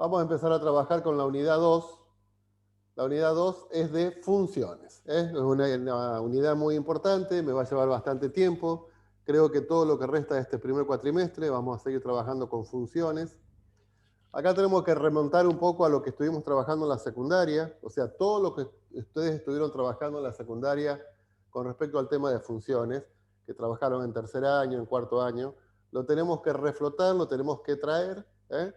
Vamos a empezar a trabajar con la unidad 2. La unidad 2 es de funciones. Es una unidad muy importante, me va a llevar bastante tiempo. Creo que todo lo que resta de este primer cuatrimestre vamos a seguir trabajando con funciones. Acá tenemos que remontar un poco a lo que estuvimos trabajando en la secundaria, o sea, todo lo que ustedes estuvieron trabajando en la secundaria con respecto al tema de funciones, que trabajaron en tercer año, en cuarto año, lo tenemos que reflotar, lo tenemos que traer, ¿eh?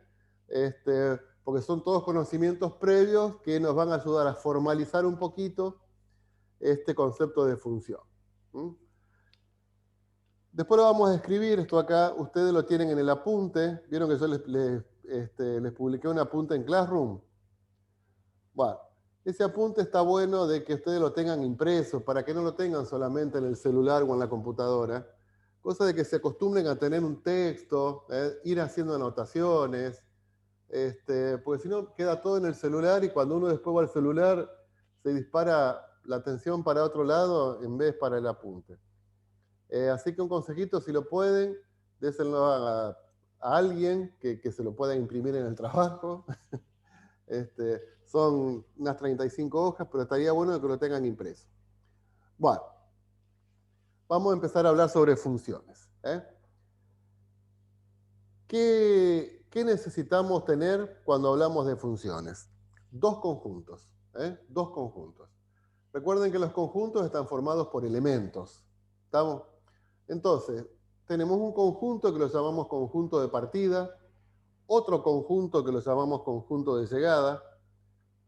Porque son todos conocimientos previos que nos van a ayudar a formalizar un poquito este concepto de función. ¿Mm? Después lo vamos a escribir, esto acá, ustedes lo tienen en el apunte, vieron que yo les publiqué un apunte en Classroom. Bueno, ese apunte está bueno de que ustedes lo tengan impreso, para que no lo tengan solamente en el celular o en la computadora, cosa de que se acostumbren a tener un texto, ir haciendo anotaciones, porque si no queda todo en el celular y cuando uno después va al celular se dispara la atención para otro lado en vez para el apunte. Así que un consejito, si lo pueden, déselo a alguien que se lo pueda imprimir en el trabajo. Son unas 35 hojas, pero estaría bueno que lo tengan impreso. Bueno, vamos a empezar a hablar sobre funciones. ¿Qué necesitamos tener cuando hablamos de funciones? Dos conjuntos. Dos conjuntos. Recuerden que los conjuntos están formados por elementos. ¿Estamos? Entonces, tenemos un conjunto que lo llamamos conjunto de partida, otro conjunto que lo llamamos conjunto de llegada.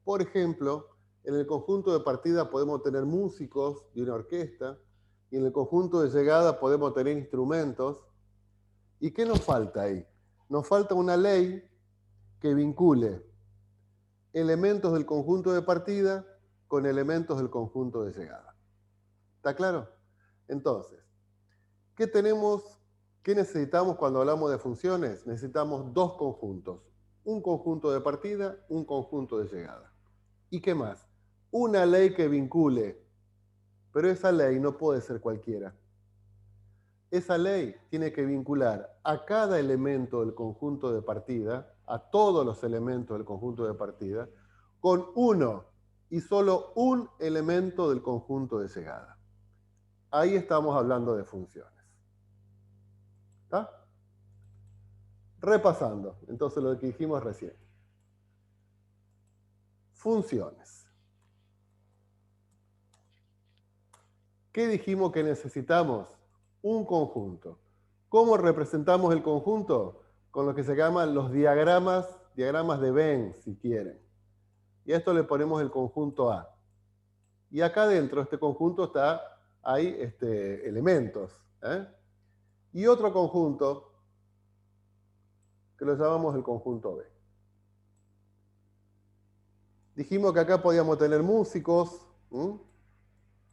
Por ejemplo, en el conjunto de partida podemos tener músicos de una orquesta y en el conjunto de llegada podemos tener instrumentos. ¿Y qué nos falta ahí? Nos falta una ley que vincule elementos del conjunto de partida con elementos del conjunto de llegada. ¿Está claro? Entonces, ¿qué necesitamos cuando hablamos de funciones? Necesitamos dos conjuntos. Un conjunto de partida, un conjunto de llegada. ¿Y qué más? Una ley que vincule, pero esa ley no puede ser cualquiera. Esa ley tiene que vincular a cada elemento del conjunto de partida, a todos los elementos del conjunto de partida, con uno y solo un elemento del conjunto de llegada. Ahí estamos hablando de funciones. ¿Está? Repasando, entonces lo que dijimos recién. Funciones. ¿Qué dijimos que necesitamos? Un conjunto. ¿Cómo representamos el conjunto? Con lo que se llaman los diagramas de Venn, si quieren. Y a esto le ponemos el conjunto A. Y acá dentro de este conjunto hay elementos. Y otro conjunto que lo llamamos el conjunto B. Dijimos que acá podíamos tener músicos.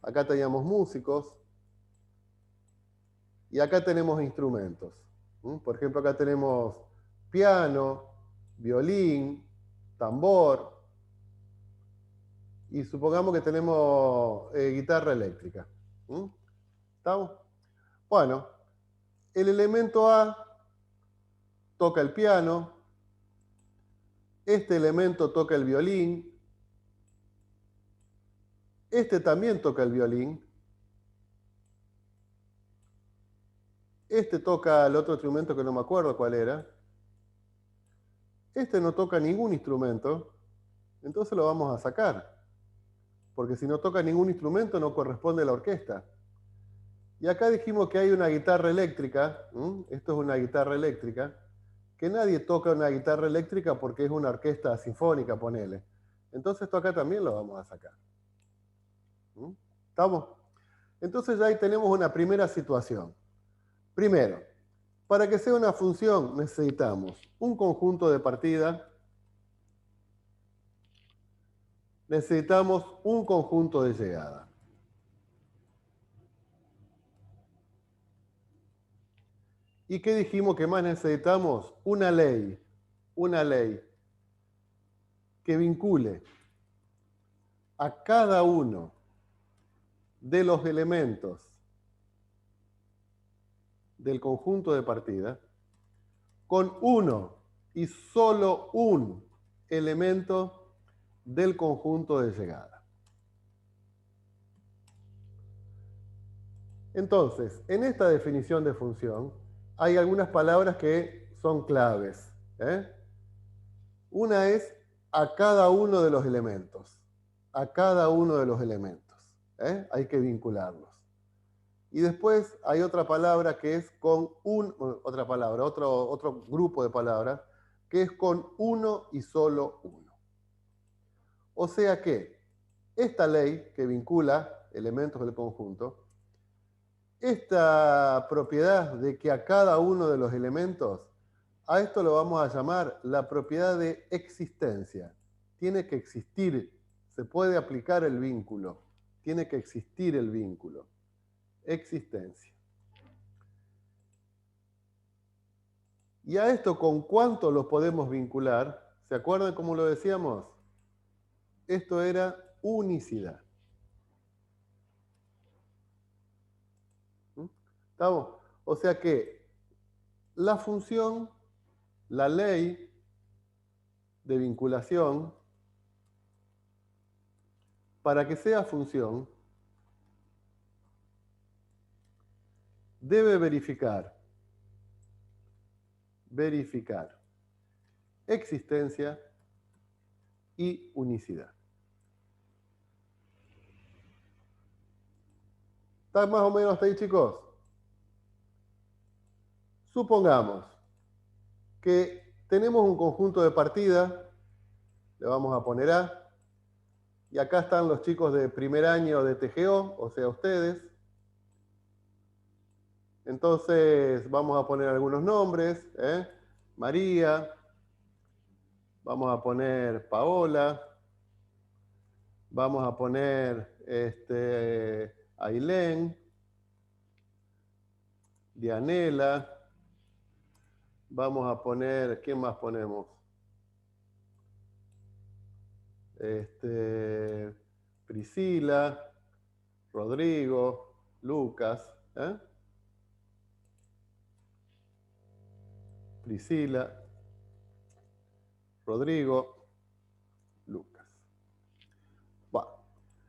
Acá teníamos músicos. Y acá tenemos instrumentos. Por ejemplo, acá tenemos piano, violín, tambor. Y supongamos que tenemos guitarra eléctrica. ¿Estamos? Bueno, el elemento A toca el piano, este elemento toca el violín, este también toca el violín, este toca el otro instrumento que no me acuerdo cuál era, este no toca ningún instrumento, entonces lo vamos a sacar, porque si no toca ningún instrumento no corresponde a la orquesta. Y acá dijimos que hay una guitarra eléctrica, esto es una guitarra eléctrica, que nadie toca una guitarra eléctrica porque es una orquesta sinfónica, ponele. Entonces esto acá también lo vamos a sacar. ¿Estamos? Entonces ya ahí tenemos una primera situación. Primero, para que sea una función necesitamos un conjunto de partida, necesitamos un conjunto de llegada. ¿Y qué dijimos que más necesitamos? Una ley que vincule a cada uno de los elementos del conjunto de partida con uno y solo un elemento del conjunto de llegada. Entonces, en esta definición de función hay algunas palabras que son claves. Una es a cada uno de los elementos. A cada uno de los elementos. Hay que vincularlos. Y después hay otra palabra que es con otro grupo de palabras que es con uno y solo uno. O sea que esta ley que vincula elementos del conjunto, esta propiedad de que a cada uno de los elementos, a esto lo vamos a llamar la propiedad de existencia. Tiene que existir, se puede aplicar el vínculo, tiene que existir el vínculo. Existencia. ¿Y a esto con cuánto lo podemos vincular? ¿Se acuerdan cómo lo decíamos? Esto era unicidad. ¿Estamos? O sea que la función, la ley de vinculación, para que sea función, debe verificar existencia y unicidad. ¿Están más o menos hasta ahí, chicos? Supongamos que tenemos un conjunto de partida, le vamos a poner A, y acá están los chicos de primer año de TGO, o sea, ustedes. Entonces vamos a poner algunos nombres, María, vamos a poner Paola, vamos a poner Ailén, Dianela, vamos a poner, ¿quién más ponemos? Priscila, Rodrigo, Lucas, Priscila, Rodrigo, Lucas. Bueno,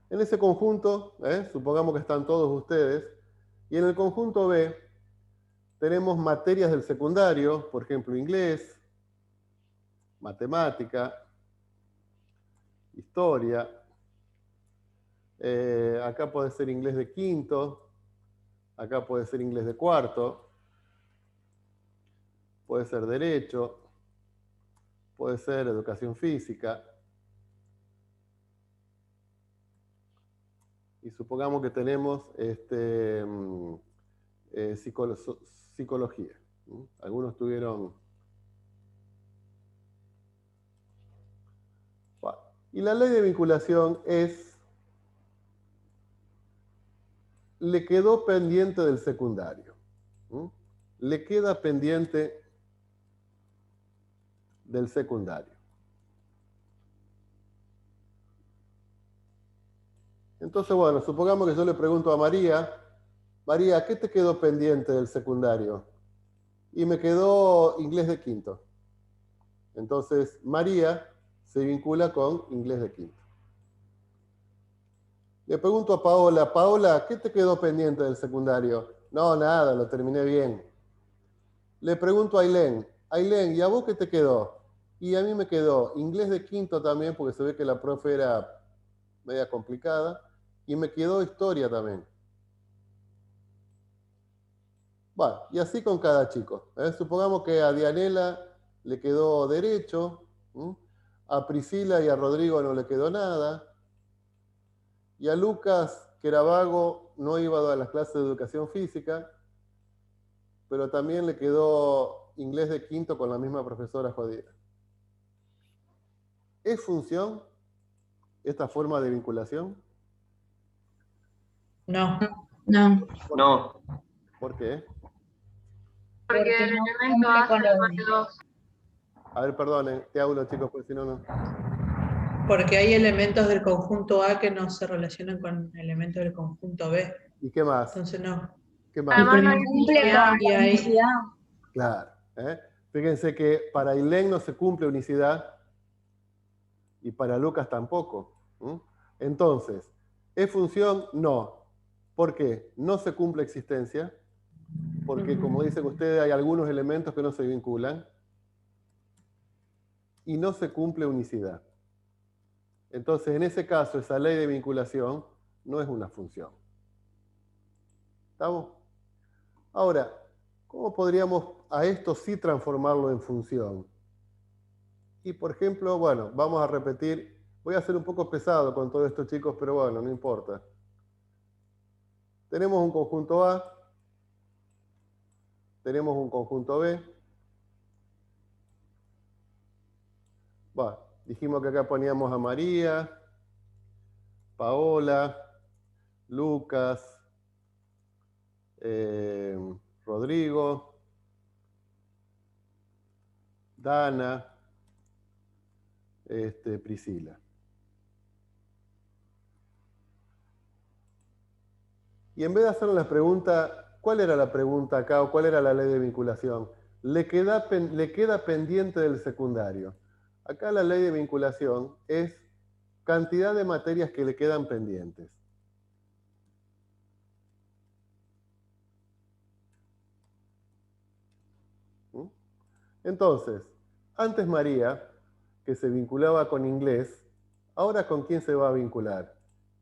en ese conjunto, supongamos que están todos ustedes, y en el conjunto B tenemos materias del secundario, por ejemplo, inglés, matemática, historia. Acá puede ser inglés de quinto, acá puede ser inglés de cuarto, puede ser derecho, puede ser educación física. Y supongamos que tenemos psicología. Algunos tuvieron... Bueno, y la ley de vinculación es... Le quedó pendiente del secundario. Le queda pendiente del secundario. Entonces, bueno, supongamos que yo le pregunto a María, María, ¿qué te quedó pendiente del secundario? Y me quedó inglés de quinto. Entonces, María se vincula con inglés de quinto. Le pregunto a Paola, Paola, ¿qué te quedó pendiente del secundario? No, nada, lo terminé bien. Le pregunto a Ailén, Ailén, ¿y a vos qué te quedó? Y a mí me quedó inglés de quinto también, porque se ve que la profe era media complicada, y me quedó historia también. Bueno, y así con cada chico. Supongamos que a Dianela le quedó derecho, a Priscila y a Rodrigo no le quedó nada, y a Lucas, que era vago, no iba a las clases de educación física, pero también le quedó inglés de quinto con la misma profesora jodida. ¿Es función esta forma de vinculación? No. No. No. ¿Por qué? Porque el elemento hace más de dos. A ver, perdonen, te hablo, chicos, porque si no, no. Porque hay elementos del conjunto A que no se relacionan con elementos del conjunto B. ¿Y qué más? Entonces no. ¿Qué más? Además, no hay Cumple con la unicidad. Claro. Fíjense que para Ailén no se cumple unicidad y para Lucas tampoco. Entonces, ¿es función? No. ¿Por qué? No se cumple existencia, porque como dicen ustedes, hay algunos elementos que no se vinculan, y no se cumple unicidad. Entonces, en ese caso, esa ley de vinculación no es una función. ¿Estamos? Ahora, ¿cómo podríamos a esto sí transformarlo en función? Y por ejemplo, bueno, vamos a repetir, voy a ser un poco pesado con todo esto, chicos, pero bueno, no importa. Tenemos un conjunto A, tenemos un conjunto B. Bueno, dijimos que acá poníamos a María, Paola, Lucas, Rodrigo, Dana, Priscila. Y en vez de hacer la pregunta, ¿cuál era la pregunta acá o cuál era la ley de vinculación? Le queda pendiente del secundario. Acá la ley de vinculación es cantidad de materias que le quedan pendientes. Entonces, antes María, que se vinculaba con inglés, ahora ¿con quién se va a vincular?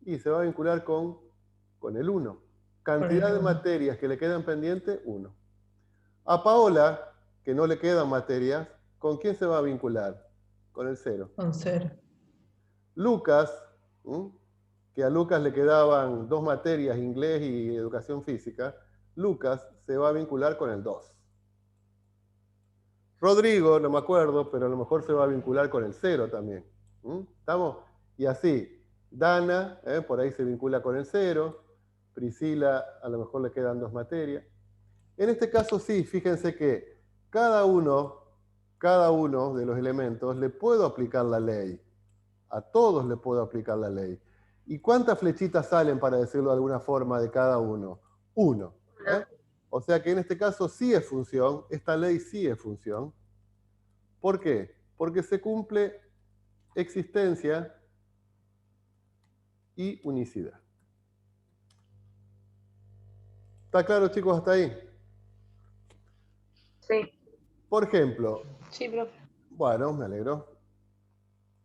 Y se va a vincular con el 1. Cantidad de materias que le quedan pendientes, 1. A Paola, que no le quedan materias, ¿con quién se va a vincular? Con el 0. Con 0. Lucas, que a Lucas le quedaban 2 materias, inglés y educación física, Lucas se va a vincular con el 2. Rodrigo, no me acuerdo, pero a lo mejor se va a vincular con el 0 también. ¿Estamos? Y así, Dana, por ahí se vincula con el 0, Priscila a lo mejor le quedan 2 materias. En este caso sí, fíjense que cada uno de los elementos le puedo aplicar la ley. A todos le puedo aplicar la ley. ¿Y cuántas flechitas salen, para decirlo de alguna forma, de cada uno? 1. O sea que en este caso sí es función, esta ley sí es función. ¿Por qué? Porque se cumple existencia y unicidad. ¿Está claro, chicos, hasta ahí? Sí. Por ejemplo. Sí, profe. Bueno, me alegro.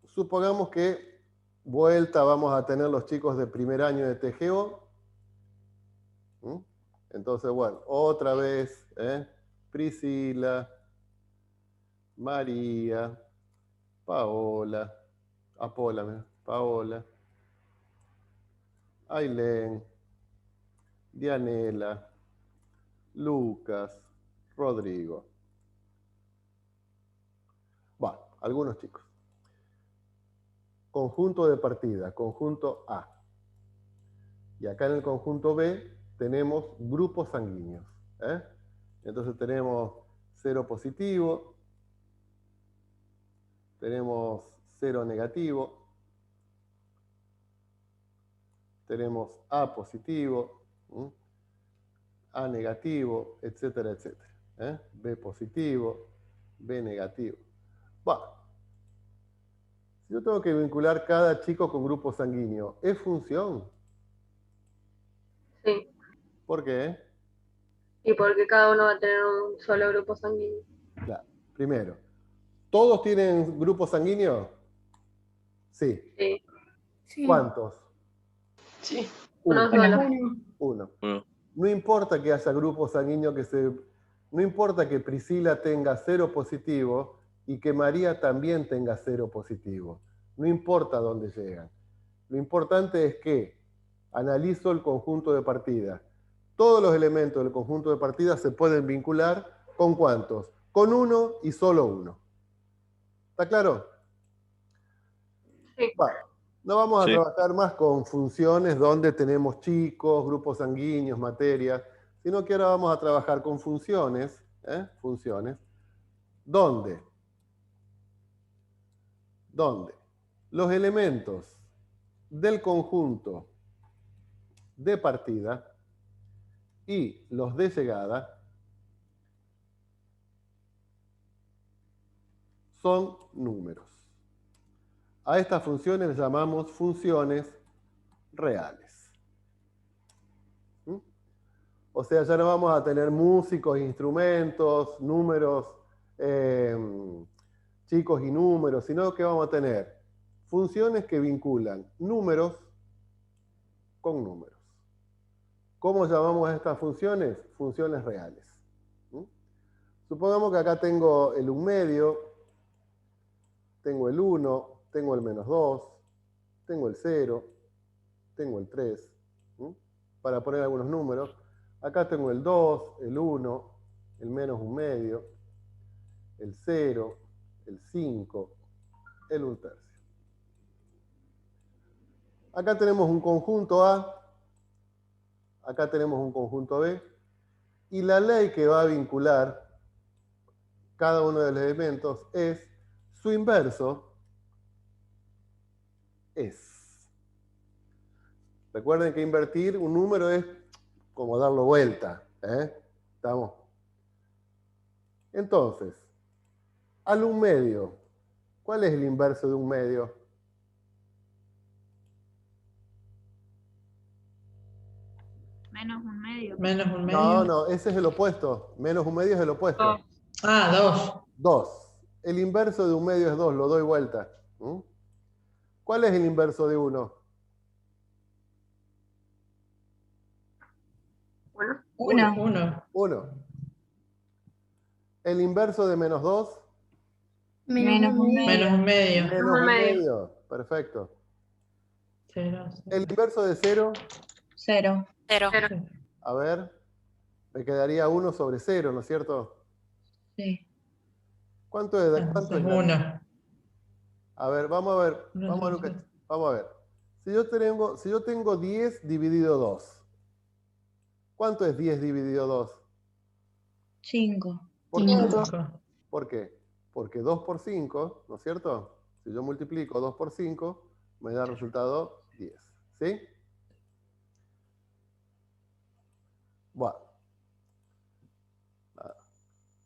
Supongamos que vuelta vamos a tener los chicos de primer año de TGO. Entonces, bueno, otra vez, Priscila, María, Paola, Paola, Ailén, Dianela, Lucas, Rodrigo. Bueno, algunos chicos. Conjunto de partida, conjunto A. Y acá en el conjunto B tenemos grupos sanguíneos. Entonces tenemos 0 positivo, tenemos 0 negativo, tenemos A positivo, A negativo, etcétera, etcétera. B positivo, B negativo. Bueno, si yo tengo que vincular cada chico con grupo sanguíneo, ¿es función? Sí. ¿Por qué? Y porque cada uno va a tener un solo grupo sanguíneo. Claro. Primero, ¿todos tienen grupo sanguíneo? Sí. Sí. ¿Cuántos? Sí. Uno solo. Uno. No importa que haya grupos sanguíneos no importa que Priscila tenga 0 positivo y que María también tenga 0 positivo. No importa dónde llegan. Lo importante es que analizo el conjunto de partida. Todos los elementos del conjunto de partida se pueden vincular ¿con cuántos? Con 1 y solo 1. ¿Está claro? Sí. Bueno, no vamos a Sí. trabajar más con funciones donde tenemos chicos, grupos sanguíneos, materias, sino que ahora vamos a trabajar con funciones, donde los elementos del conjunto de partida y los de llegada son números. A estas funciones les llamamos funciones reales. ¿Mm? O sea, ya no vamos a tener músicos, instrumentos, números, chicos y números, sino que vamos a tener funciones que vinculan números con números. ¿Cómo llamamos a estas funciones? Funciones reales. ¿Mm? Supongamos que acá tengo el 1/2, tengo el 1, tengo el -2, tengo el 0, tengo el 3, ¿Mm? Para poner algunos números. Acá tengo el 2, el 1, el -1/2, el 0, el 5, el 1/3. Acá tenemos un conjunto A, acá tenemos un conjunto B, y la ley que va a vincular cada uno de los elementos es su inverso es. Recuerden que invertir un número es como darlo vuelta. ¿Estamos? Entonces, al 1/2, ¿cuál es el inverso de 1/2? Menos 1/2. Menos 1/2. No, no, ese es el opuesto. Menos 1/2 es el opuesto. 2. Ah, 2. 2. El inverso de 1/2 es 2, lo doy vuelta. ¿Mm? ¿Cuál es el inverso de 1? 1. 1. 1. El inverso de -2. Menos 1/2. Menos 1/2. Menos 1/2. Perfecto. 0. El inverso de 0. 0. 0. A ver. Me quedaría 1 sobre 0, ¿no es cierto? Sí. ¿Cuánto es? Entonces 1. A ver, vamos a ver. No, Vamos a no ver. sé. Vamos a ver. Si yo tengo 10 dividido 2, ¿cuánto es 10 dividido 2? 5. ¿Por qué? 5. ¿Por qué? Porque 2 por 5, ¿no es cierto? Si yo multiplico 2 por 5, me da el resultado 10. ¿Sí? Bueno.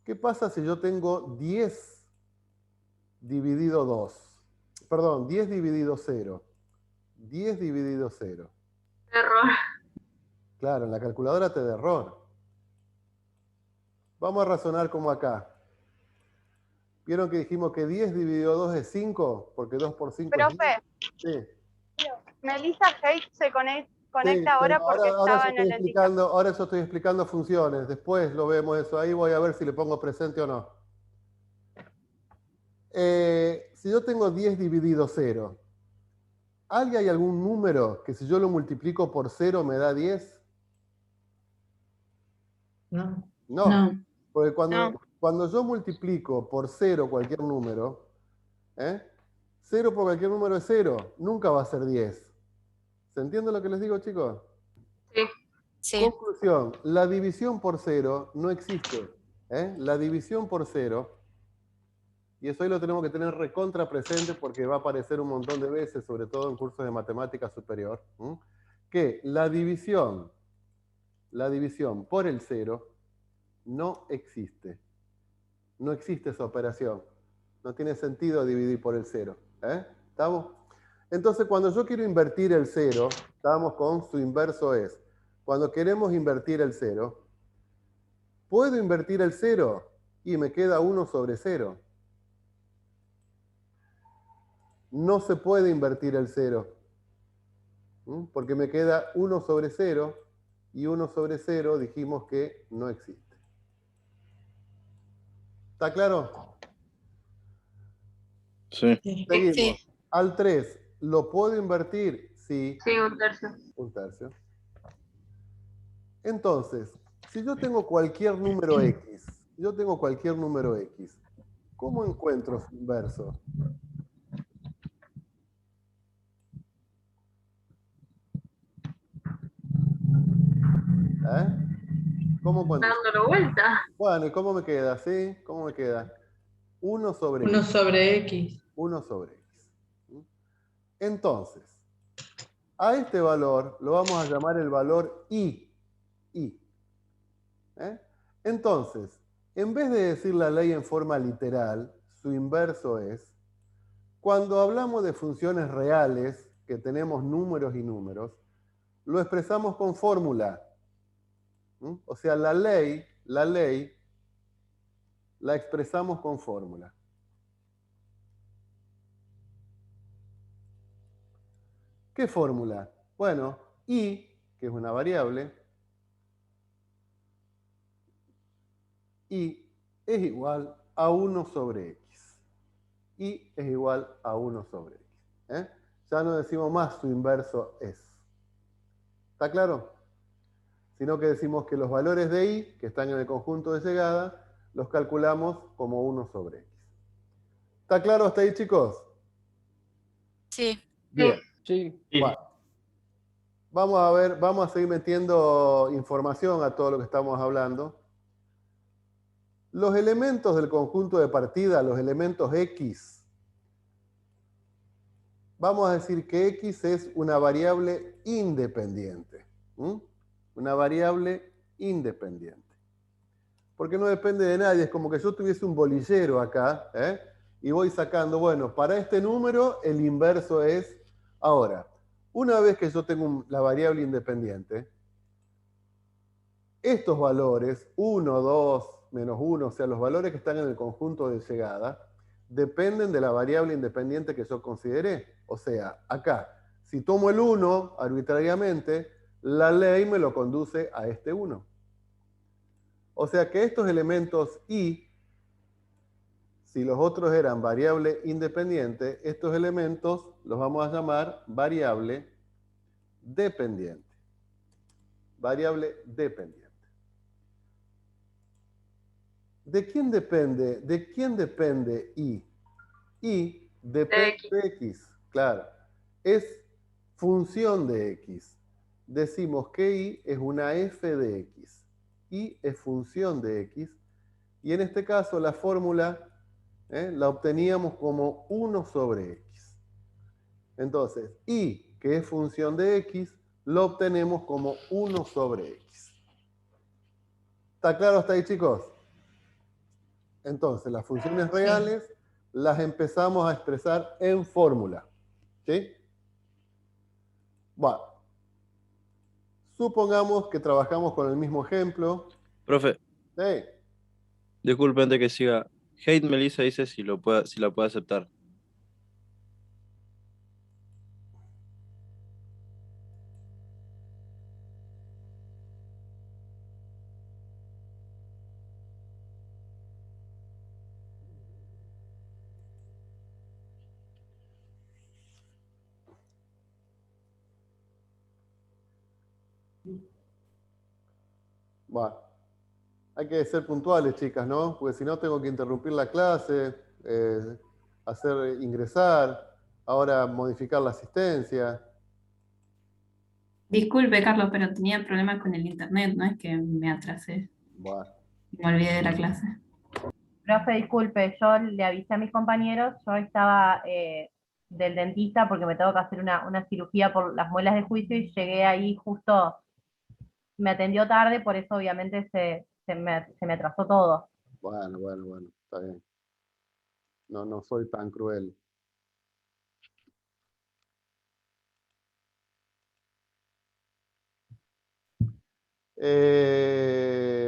¿Qué pasa si yo tengo 10 dividido 2? Perdón, 10 dividido 0. 10 dividido 0. Error. Claro, en la calculadora te da error. Vamos a razonar como acá. ¿Vieron que dijimos que 10 dividido 2 es 5? Porque 2 por 5 es 10. Profe, Sí. Melissa Haidt se conecta Sí, ahora pero porque ahora estaba en el indicador. ahora yo estoy explicando funciones. Después lo vemos eso ahí. Voy a ver si le pongo presente o no. Si yo tengo 10 dividido 0, ¿hay algún número que si yo lo multiplico por 0 me da 10? No. No. Porque No. cuando yo multiplico por 0 cualquier número, 0 por cualquier número es 0. Nunca va a ser 10. ¿Se entiende lo que les digo, chicos? Sí. Conclusión, la división por 0 no existe. La división por 0, y eso hoy lo tenemos que tener recontra presente porque va a aparecer un montón de veces, sobre todo en cursos de matemática superior, que la división por el 0 no existe. No existe esa operación. No tiene sentido dividir por el 0. ¿Estamos? Entonces, cuando yo quiero invertir el 0, estamos con su inverso es. Cuando queremos invertir el 0, ¿puedo invertir el 0? Y me queda 1 sobre 0. No se puede invertir el 0. Porque me queda 1 sobre 0 y 1 sobre 0 dijimos que no existe. ¿Está claro? Sí. Seguimos. Sí. Al 3, ¿lo puedo invertir? Sí. Sí, 1/3. 1/3. Entonces, si yo tengo cualquier número X, ¿cómo encuentro su inverso? ¿Cómo encuentro? Dándolo vuelta. Bueno, ¿y cómo me queda? ¿Sí? ¿Cómo me queda? 1 sobre 1 X. sobre X. 1 sobre X. Entonces, a este valor lo vamos a llamar el valor I. Entonces, en vez de decir la ley en forma literal, su inverso es, Cuando hablamos de funciones reales, que tenemos números y números, lo expresamos con fórmula. O sea, la ley la expresamos con fórmula. ¿Qué fórmula? Bueno, y, que es una variable, y es igual a 1 sobre x. Y es igual a 1 sobre x. Ya no decimos más su inverso es. ¿Está claro? Sino que decimos que los valores de y, que están en el conjunto de llegada, los calculamos como 1 sobre x. ¿Está claro hasta ahí, chicos? Sí. Bien. Sí. Bueno, vamos a seguir metiendo información a todo lo que estamos hablando. Los elementos del conjunto de partida, los elementos x, vamos a decir que x es una variable independiente. Una variable independiente. Porque no depende de nadie, es como que yo tuviese un bolillero acá, y voy sacando, bueno, para este número el inverso es, ahora, una vez que yo tengo la variable independiente, estos valores, 1, 2, menos 1, o sea, los valores que están en el conjunto de llegada, dependen de la variable independiente que yo consideré. O sea, acá, si tomo el 1 arbitrariamente, la ley me lo conduce a este 1. O sea que estos elementos y, si los otros eran variable independiente, estos elementos los vamos a llamar variable dependiente. Variable dependiente. ¿De quién depende? ¿De quién depende y? Y depende de x, claro. Es función de x. Decimos que y es una f de x. Y es función de x. Y en este caso la fórmula la obteníamos como 1 sobre x. Entonces, y, que es función de x, lo obtenemos como 1 sobre x. ¿Está claro hasta ahí, chicos? Entonces, las funciones reales las empezamos a expresar en fórmula. ¿Sí? Bueno. Supongamos que trabajamos con el mismo ejemplo. Profe, Sí. disculpe antes que siga. Hate Melissa dice si la puede aceptar. Bueno. Hay que ser puntuales, chicas, ¿no? Porque si no tengo que interrumpir la clase, hacer ingresar, ahora modificar la asistencia. Disculpe, Carlos, pero tenía problemas con el internet, no es que me atrasé. Bueno. Me olvidé de la clase. Profe, disculpe, yo le avisé a mis compañeros, yo estaba del dentista porque me tengo que hacer una cirugía por las muelas de juicio y llegué ahí justo, me atendió tarde, por eso obviamente se me atrasó todo. Bueno, está bien. No soy tan cruel.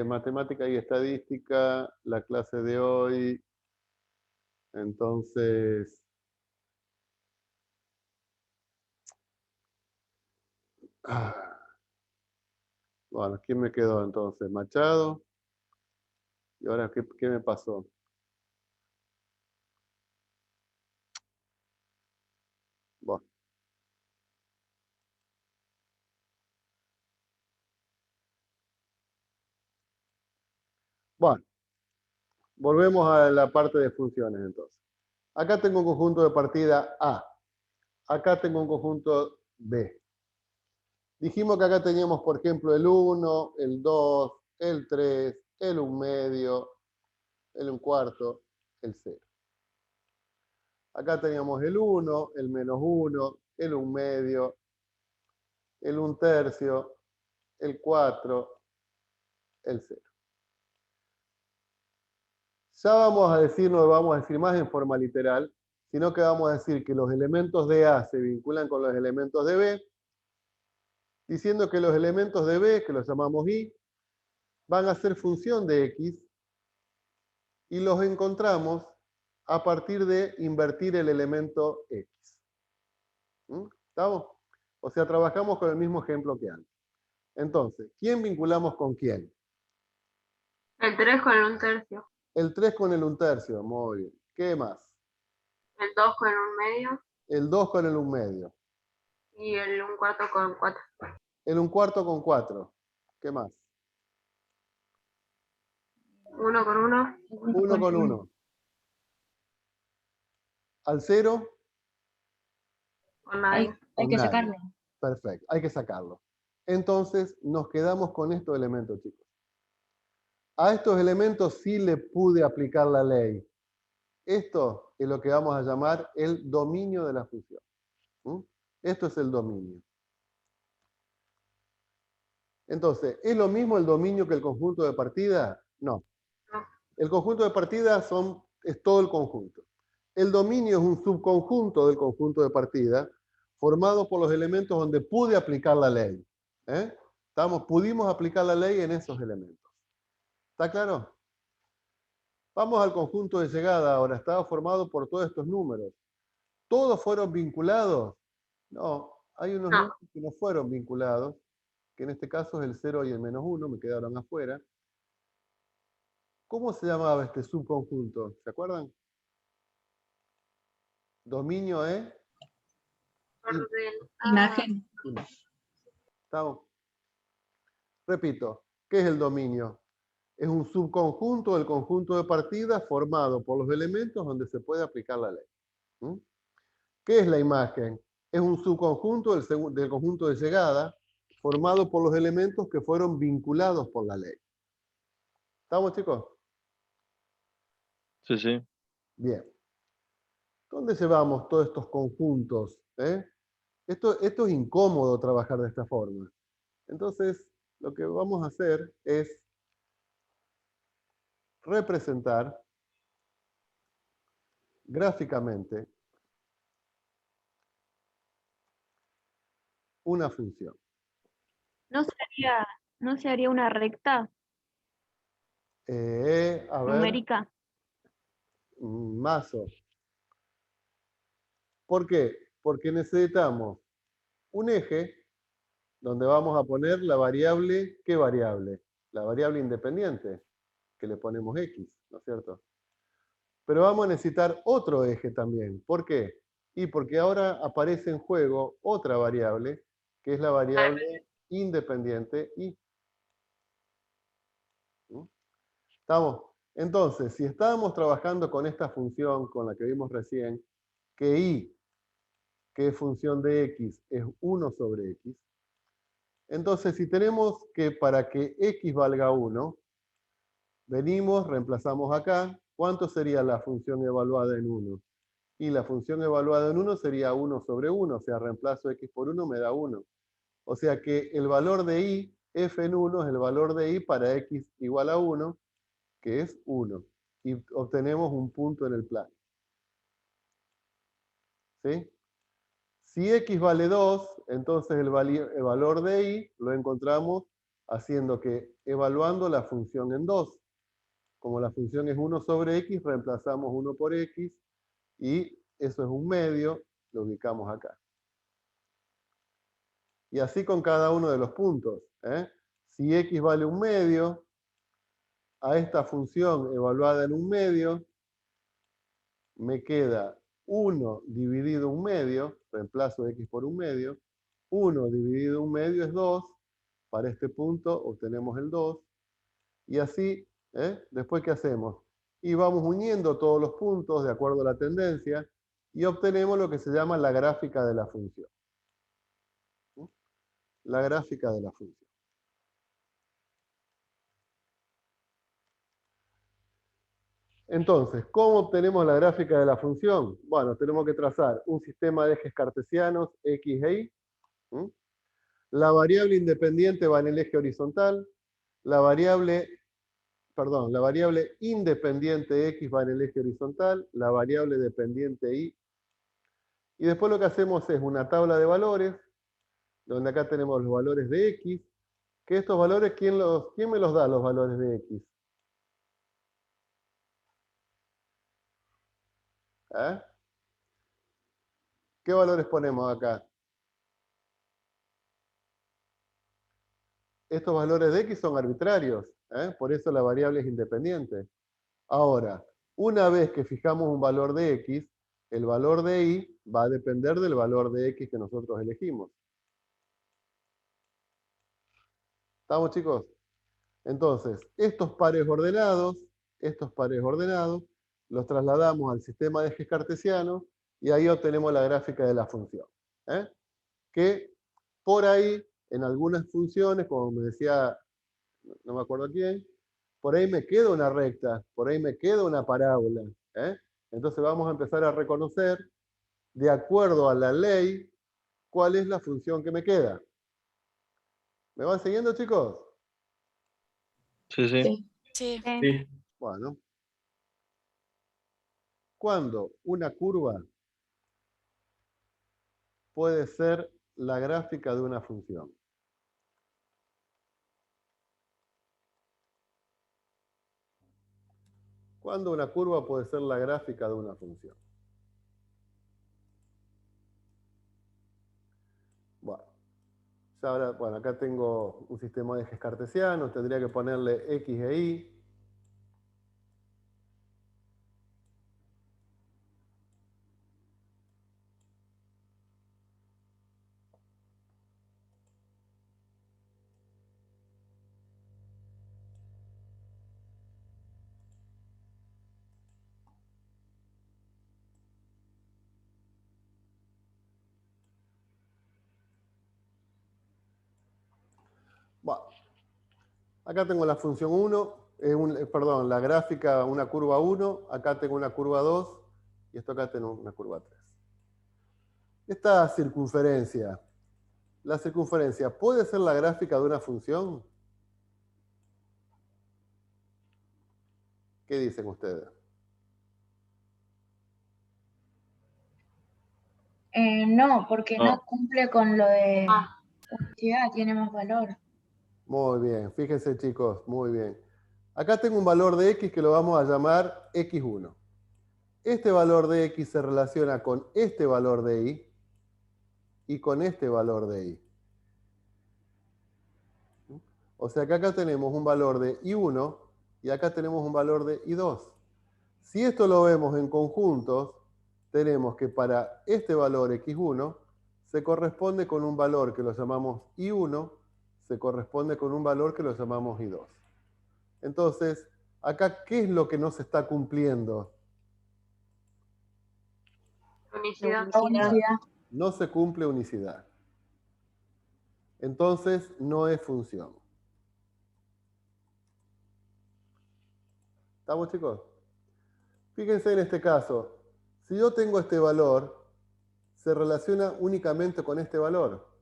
Matemática y estadística, la clase de hoy. Entonces, bueno, ¿quién me quedó entonces? Machado. ¿Y ahora qué me pasó? Bueno. Bueno, volvemos a la parte de funciones entonces. Acá tengo un conjunto de partida A. Acá tengo un conjunto B. Dijimos que acá teníamos, por ejemplo, el 1, el 2, el 3, el 1 medio, el 1 cuarto, el 0. Acá teníamos el 1, el menos 1, el 1 medio, el 1 tercio, el 4, el 0. Ya vamos a decir más en forma literal, sino que vamos a decir que los elementos de A se vinculan con los elementos de B, diciendo que los elementos de B, que los llamamos Y, van a ser función de X, y los encontramos a partir de invertir el elemento X. ¿Estamos? O sea, trabajamos con el mismo ejemplo que antes. Entonces, ¿quién vinculamos con quién? El 3 con el 1/3. El 3 con el 1/3, muy bien. ¿Qué más? El 2 con el 1/2. El 2 con el 1/2. Y el 1/4 con 4. El 1/4 con 4. ¿Qué más? 1 con 1. 1 con 1. Al 0. Con nadie. Hay que sacarlo. Perfecto, hay que sacarlo. Entonces, nos quedamos con estos elementos, chicos. A estos elementos sí le pude aplicar la ley. Esto es lo que vamos a llamar el dominio de la función. Esto es el dominio. Entonces, ¿es lo mismo el dominio que el conjunto de partida? No. El conjunto de partida es todo el conjunto. El dominio es un subconjunto del conjunto de partida, formado por los elementos donde pude aplicar la ley. Pudimos aplicar la ley en esos elementos. ¿Está claro? Vamos al conjunto de llegada ahora. Estaba formado por todos estos números. ¿Todos fueron vinculados? No, hay unos números que no fueron vinculados, que en este caso es el 0 y el -1, me quedaron afuera. ¿Cómo se llamaba este subconjunto? ¿Se acuerdan? Dominio es... Imagen. ¿Estamos? Repito, ¿qué es el dominio? Es un subconjunto del conjunto de partida formado por los elementos donde se puede aplicar la ley. ¿Qué es la imagen? Es un subconjunto del conjunto de llegada formado por los elementos que fueron vinculados por la ley. ¿Estamos, chicos? Sí, sí. Bien. ¿Dónde llevamos todos estos conjuntos? Esto es incómodo trabajar de esta forma. Entonces, lo que vamos a hacer es representar gráficamente una función. ¿No se haría una recta A ver, numérica? mazo. ¿Por qué? Porque necesitamos un eje donde vamos a poner la variable, ¿qué variable? La variable independiente, que le ponemos X, ¿no es cierto? Pero vamos a necesitar otro eje también. ¿Por qué? Y porque ahora aparece en juego otra variable, que es la variable independiente Y. ¿Estamos? Entonces, si estábamos trabajando con esta función, con la que vimos recién, que Y, que es función de X, es 1 sobre X, entonces si tenemos que para que X valga 1, venimos, reemplazamos acá, ¿cuánto sería la función evaluada en 1? Y la función evaluada en 1 sería 1 sobre 1, o sea, reemplazo X por 1 me da 1. O sea que el valor de Y, f en 1, es el valor de Y para X igual a 1, que es 1. Y obtenemos un punto en el plano. ¿Sí? Si X vale 2, entonces el valor de Y lo encontramos haciendo que, evaluando la función en 2. Como la función es 1 sobre X, reemplazamos 1 por X, y eso es un medio, lo ubicamos acá. Y así con cada uno de los puntos. Si X vale un medio, a esta función evaluada en un medio, me queda 1 dividido un medio, reemplazo X por un medio, 1 dividido un medio es 2, para este punto obtenemos el 2, y así, después ¿qué hacemos? Y vamos uniendo todos los puntos de acuerdo a la tendencia, y obtenemos lo que se llama la gráfica de la función. La gráfica de la función. Entonces, ¿cómo obtenemos la gráfica de la función? Bueno, tenemos que trazar un sistema de ejes cartesianos X e Y. La variable independiente va en el eje horizontal. La variable independiente X va en el eje horizontal. La variable dependiente Y Y después lo que hacemos es una tabla de valores, donde acá tenemos los valores de X, que estos valores, ¿quién me los da los valores de X? ¿Eh? ¿Qué valores ponemos acá? Estos valores de X son arbitrarios, por eso la variable es independiente. Ahora, una vez que fijamos un valor de X, el valor de Y va a depender del valor de X que nosotros elegimos. ¿Estamos, chicos? Entonces, estos pares ordenados, los trasladamos al sistema de ejes cartesianos y ahí obtenemos la gráfica de la función. Que por ahí, en algunas funciones, como me decía, no me acuerdo quién, por ahí me queda una recta, por ahí me queda una parábola. Entonces vamos a empezar a reconocer, de acuerdo a la ley, cuál es la función que me queda. ¿Me van siguiendo, chicos? Sí, sí. Sí. Sí. Bueno. Cuando una curva puede ser la gráfica de una función. ¿Cuándo una curva puede ser la gráfica de una función? Bueno, ya ahora, bueno, acá tengo un sistema de ejes cartesianos, tendría que ponerle X e Y. Bueno, acá tengo la función 1, perdón, la gráfica, una curva 1, acá tengo una curva 2, y esto acá tengo una curva 3. Esta circunferencia, ¿la circunferencia puede ser la gráfica de una función? ¿Qué dicen ustedes? No, porque no No. cumple con lo de unicidad, tiene más valor. Muy bien, fíjense chicos, muy bien. Acá tengo un valor de X que lo vamos a llamar X1. Este valor de X se relaciona con este valor de Y y con este valor de Y. O sea que acá tenemos un valor de Y1 y acá tenemos un valor de Y2. Si esto lo vemos en conjuntos, tenemos que para este valor X1 se corresponde con un valor que lo llamamos Y1, se corresponde con un valor que lo llamamos Y2. Entonces, acá, ¿qué es lo que no se está cumpliendo? Unicidad. No se cumple unicidad. Entonces, no es función. ¿Estamos, chicos? Fíjense en este caso. Si yo tengo este valor, se relaciona únicamente con este valor.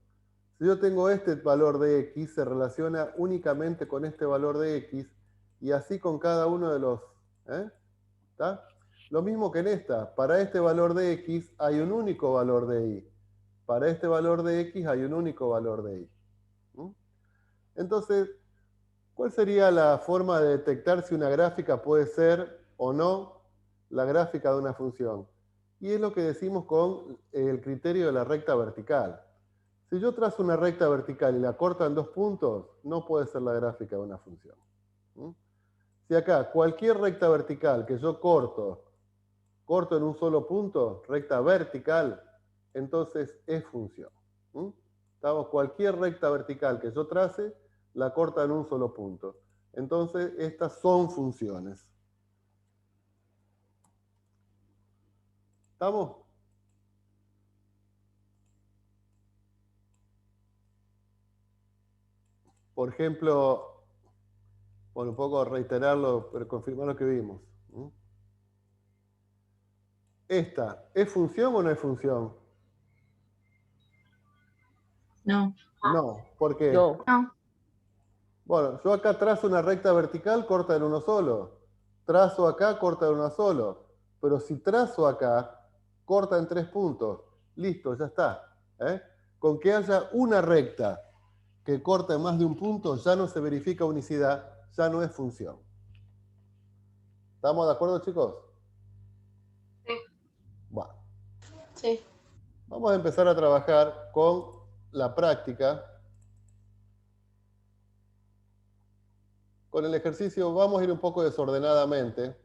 Si yo tengo este valor de X, se relaciona únicamente con este valor de X, y así con cada uno de los... ¿Está? Lo mismo que en esta. Para este valor de X hay un único valor de Y. Para este valor de X hay un único valor de Y. Entonces, ¿cuál sería la forma de detectar si una gráfica puede ser o no la gráfica de una función? Y es lo que decimos con el criterio de la recta vertical. Si yo trazo una recta vertical y la corto en 2 puntos, no puede ser la gráfica de una función. Si acá cualquier recta vertical que yo corto en un solo punto, recta vertical, entonces es función. ¿Estamos? Cualquier recta vertical que yo trace, la corta en un solo punto. Entonces, estas son funciones. ¿Estamos? Por ejemplo, bueno, un poco reiterarlo, pero confirmar lo que vimos. ¿Esta es función o no es función? No. No, ¿por qué? No. Bueno, yo acá trazo una recta vertical, corta en uno solo. Trazo acá, corta en uno solo. Pero si trazo acá, corta en 3 puntos. Listo, ya está. Con que haya una recta que corte más de un punto, ya no se verifica unicidad, ya no es función. ¿Estamos de acuerdo, chicos? Sí. Bueno. Sí. Vamos a empezar a trabajar con la práctica. Con el ejercicio vamos a ir un poco desordenadamente,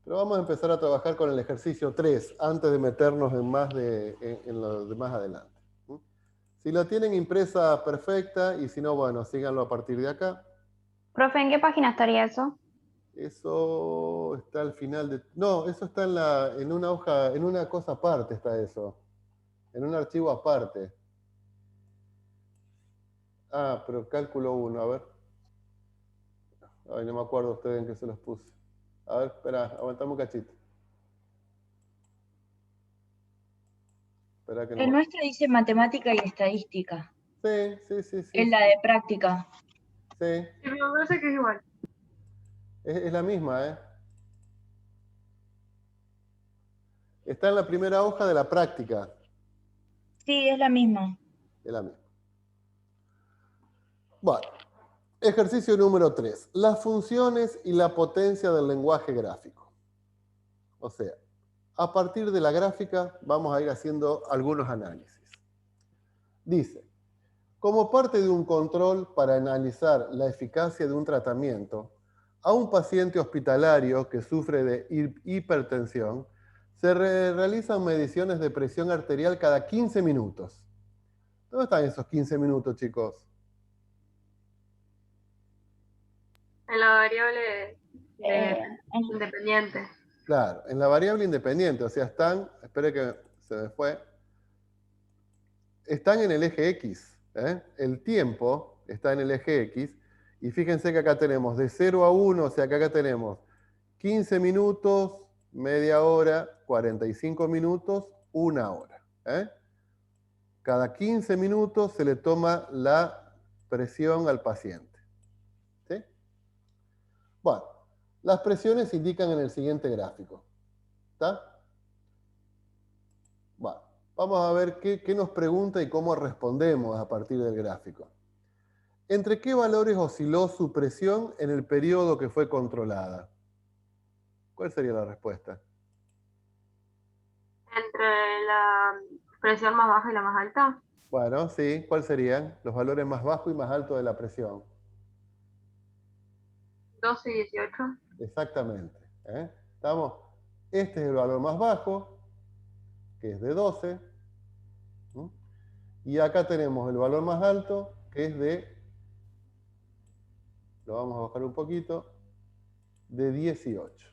pero vamos a empezar a trabajar con el ejercicio 3 antes de meternos en lo de más adelante. Si la tienen impresa, perfecta, y si no, bueno, síganlo a partir de acá. Profe, ¿en qué página estaría eso? Eso está al final de... No, eso está en una hoja, en una cosa aparte está eso. En un archivo aparte. Ah, pero cálculo 1, a ver. Ay, no me acuerdo ustedes en qué se los puse. A ver, espera, aguantame un cachito. Espera que no. El nuestro dice matemática y estadística. Sí. Es la de práctica. Sí, Y me parece que es igual. es la misma, ¿eh? Está en la primera hoja de la práctica. Sí, es la misma. Es la misma. Bueno, ejercicio número 3. Las funciones y la potencia del lenguaje gráfico. O sea, a partir de la gráfica vamos a ir haciendo algunos análisis. Dice, como parte de un control para analizar la eficacia de un tratamiento, a un paciente hospitalario que sufre de hipertensión, se realizan mediciones de presión arterial cada 15 minutos. ¿Dónde están esos 15 minutos, chicos? En la variable independiente. Claro, en la variable independiente, o sea, están, espere que se me fue, están en el eje X. El tiempo está en el eje X, y fíjense que acá tenemos de 0 a 1, o sea que acá tenemos 15 minutos, media hora, 45 minutos, 1 hora. Cada 15 minutos se le toma la presión al paciente. ¿Sí? Bueno, las presiones se indican en el siguiente gráfico. ¿Está? Bueno, vamos a ver qué nos pregunta y cómo respondemos a partir del gráfico. ¿Entre qué valores osciló su presión en el periodo que fue controlada? ¿Cuál sería la respuesta? Entre la presión más baja y la más alta. Bueno, sí. ¿Cuáles serían los valores más bajos y más altos de la presión? 12 y 18. Exactamente. ¿Estamos? Este es el valor más bajo, que es de 12. Y acá tenemos el valor más alto, que es de, lo vamos a bajar un poquito, de 18.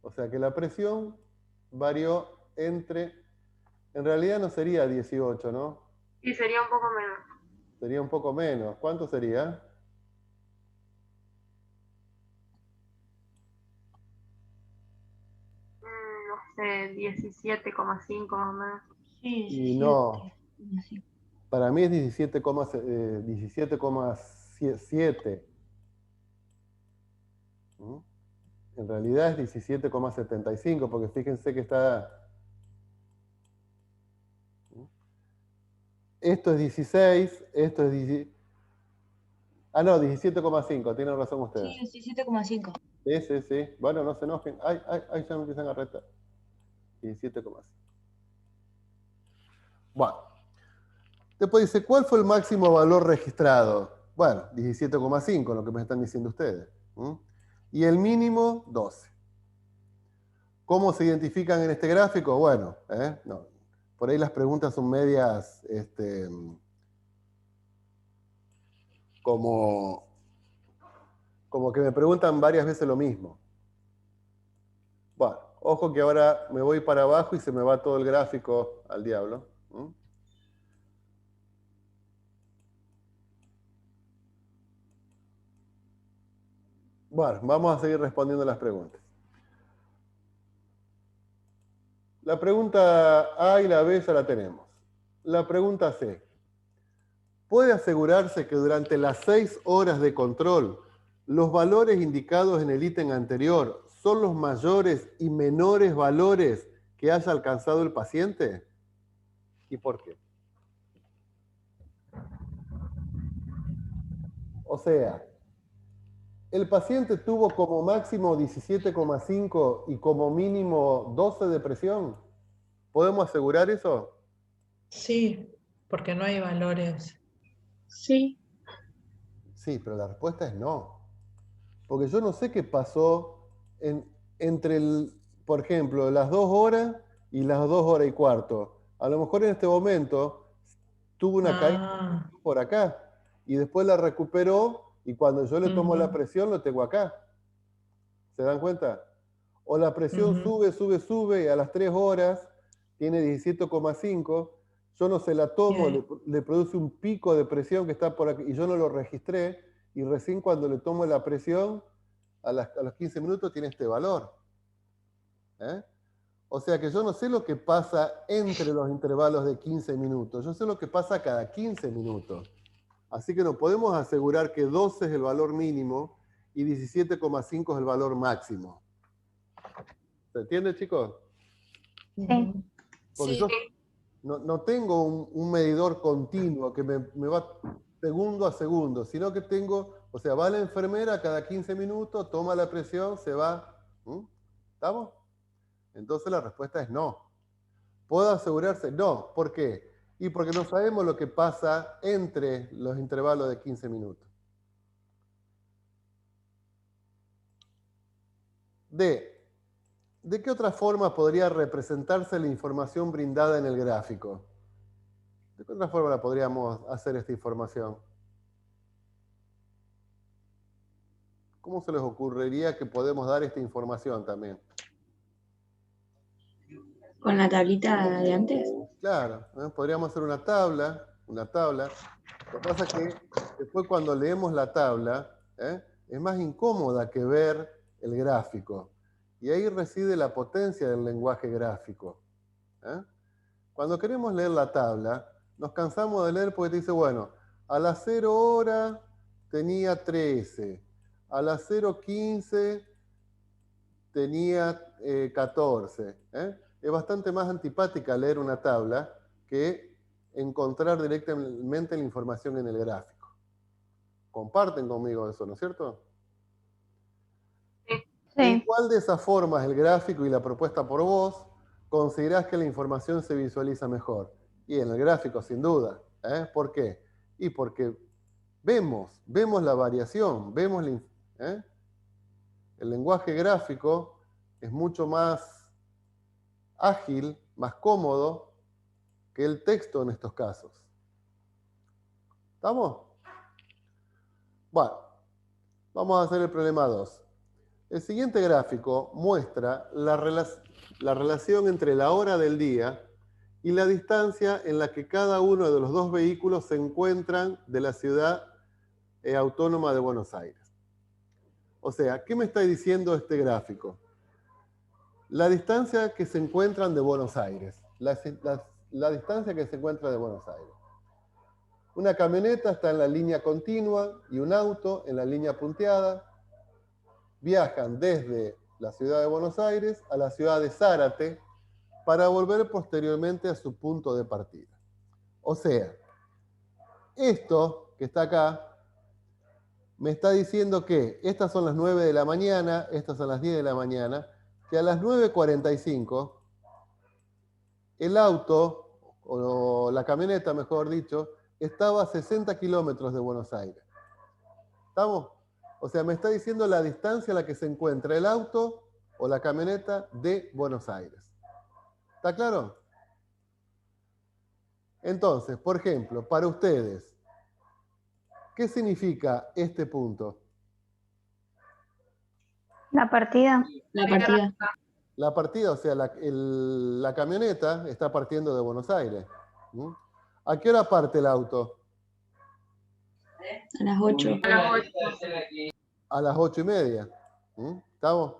O sea que la presión varió entre, en realidad no sería 18, ¿no? Y sería un poco menos. Sería un poco menos. ¿Cuánto sería? No sé, 17,5 más o menos. Sí, Y no. Para mí es 17,7. En realidad es 17,75, porque fíjense que está... Esto es 16, esto es 17... Ah, no, 17,5, tienen razón ustedes. Sí, 17,5. Sí. Bueno, no se enojen. Ay, ya me empiezan a retar. 17,5. Bueno. Después dice, ¿cuál fue el máximo valor registrado? Bueno, 17,5, lo que me están diciendo ustedes. Y el mínimo, 12. ¿Cómo se identifican en este gráfico? Bueno, no, por ahí las preguntas son medias, como que me preguntan varias veces lo mismo. Bueno, ojo que ahora me voy para abajo y se me va todo el gráfico al diablo. Bueno, vamos a seguir respondiendo las preguntas. La pregunta A y la B ya la tenemos. La pregunta C. ¿Puede asegurarse que durante las 6 horas de control los valores indicados en el ítem anterior son los mayores y menores valores que haya alcanzado el paciente? ¿Y por qué? O sea, el paciente tuvo como máximo 17,5 y como mínimo 12 de presión. ¿Podemos asegurar eso? Sí, porque no hay valores. Sí. Sí, pero la respuesta es no. Porque yo no sé qué pasó entre, por ejemplo, las 2 horas y las 2 horas y cuarto. A lo mejor en este momento tuvo una caída por acá y después la recuperó y cuando yo le tomo la presión lo tengo acá. ¿Se dan cuenta? O la presión sube y a las 3 horas tiene 17,5. Yo no se la tomo, le produce un pico de presión que está por aquí y yo no lo registré y recién cuando le tomo la presión a los 15 minutos tiene este valor. ¿Eh? O sea que yo no sé lo que pasa entre los intervalos de 15 minutos, yo sé lo que pasa cada 15 minutos. Así que no podemos asegurar que 12 es el valor mínimo y 17,5 es el valor máximo. ¿Se entiende, chicos? Sí. Porque yo no tengo un medidor continuo que me va segundo a segundo, sino que tengo, o sea, va la enfermera cada 15 minutos, toma la presión, se va. ¿Estamos? Entonces la respuesta es no. ¿Puedo asegurarse? No. ¿Por qué? Y porque no sabemos lo que pasa entre los intervalos de 15 minutos. ¿De qué otra forma podría representarse la información brindada en el gráfico? ¿De qué otra forma la podríamos hacer esta información? ¿Cómo se les ocurriría que podemos dar esta información también? ¿Con la tablita de antes? Claro, podríamos hacer una tabla. Lo que pasa es que después cuando leemos la tabla, es más incómoda que ver el gráfico. Y ahí reside la potencia del lenguaje gráfico. Cuando queremos leer la tabla, nos cansamos de leer porque te dice, bueno, a las 0 horas tenía 13, a las 0:15 tenía 14. Es bastante más antipática leer una tabla que encontrar directamente la información en el gráfico. Comparten conmigo eso, ¿no es cierto? Sí. ¿En cuál de esas formas, el gráfico y la propuesta por vos, considerás que la información se visualiza mejor? Y en el gráfico, sin duda. ¿Por qué? Y porque vemos la variación, vemos el lenguaje gráfico es mucho más ágil, más cómodo que el texto en estos casos. ¿Estamos? Bueno, vamos a hacer el problema 2. El siguiente gráfico muestra la relación entre la hora del día y la distancia en la que cada uno de los dos vehículos se encuentran de la ciudad autónoma de Buenos Aires. O sea, ¿qué me está diciendo este gráfico? La distancia que se encuentran de Buenos Aires. La distancia que se encuentra de Buenos Aires. Una camioneta está en la línea continua y un auto en la línea punteada. Viajan desde la ciudad de Buenos Aires a la ciudad de Zárate para volver posteriormente a su punto de partida. O sea, esto que está acá me está diciendo que estas son las 9 de la mañana, estas son las 10 de la mañana, que a las 9:45 el auto, o la camioneta mejor dicho, estaba a 60 kilómetros de Buenos Aires. ¿Estamos? O sea, me está diciendo la distancia a la que se encuentra el auto o la camioneta de Buenos Aires. ¿Está claro? Entonces, por ejemplo, para ustedes, ¿qué significa este punto? La partida. La partida. La partida, o sea, la camioneta está partiendo de Buenos Aires. ¿A qué hora parte el auto? A las 8. A las 8:30. ¿Estamos?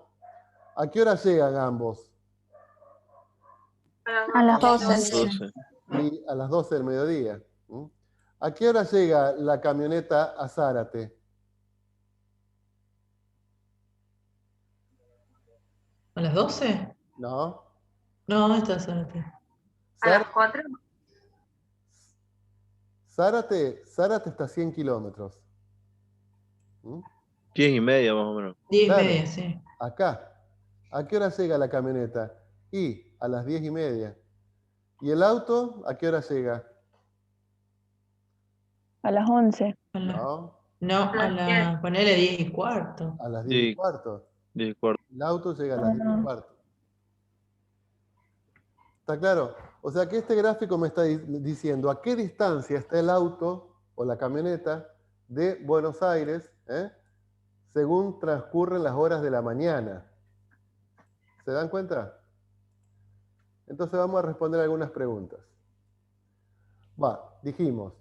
¿A qué hora llegan ambos? A las 12. 12. Y a las 12 del mediodía. ¿A qué hora llega la camioneta a Zárate? ¿A las 12? No. No, está Zárate. ¿A las Zár- 4? Zárate está a 100 kilómetros. ¿Mm? 10:30 más o menos. 10:30, sí. Acá. ¿A qué hora llega la camioneta? Y a las 10:30. ¿Y el auto a qué hora llega? A las 11. No, Ponele 10:15. a las 10:15. 10:15. El auto llega a las 10:15. ¿Está claro? O sea que este gráfico me está diciendo a qué distancia está el auto o la camioneta de Buenos Aires, según transcurren las horas de la mañana. ¿Se dan cuenta? Entonces vamos a responder algunas preguntas. Dijimos,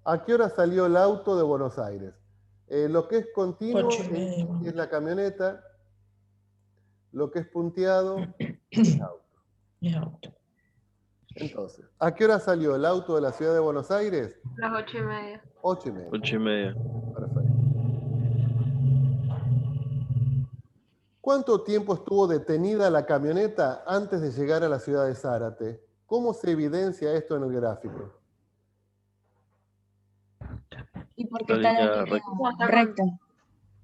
¿a qué hora salió el auto de Buenos Aires? Lo que es continuo 8:30. es la camioneta, lo que es punteado es el auto. Es auto. Entonces, ¿a qué hora salió el auto de la ciudad de Buenos Aires? Las 8:30. 8:30. 8:30. Perfecto. ¿Cuánto tiempo estuvo detenida la camioneta antes de llegar a la ciudad de Zárate? ¿Cómo se evidencia esto en el gráfico? Y porque La está línea detenido recto.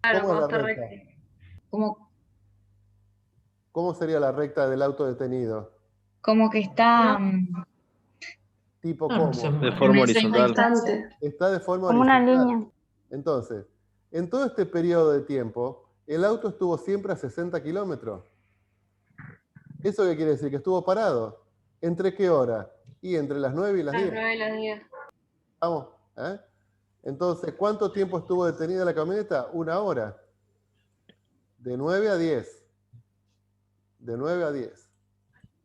Claro, ¿Cómo es la cuando está recta? recto. ¿Cómo sería la recta del auto detenido? Como que está... ¿Tipo No, cómo? De forma horizontal. Está de forma Como una horizontal. línea. Entonces, en todo este periodo de tiempo, el auto estuvo siempre a 60 kilómetros. ¿Eso qué quiere decir? Que estuvo parado. ¿Entre qué hora? Y entre las 9 y las 10. Las 9 y las 10. Vamos. Entonces, ¿cuánto tiempo estuvo detenida la camioneta? 1 hora. De 9 a 10. De 9 a 10.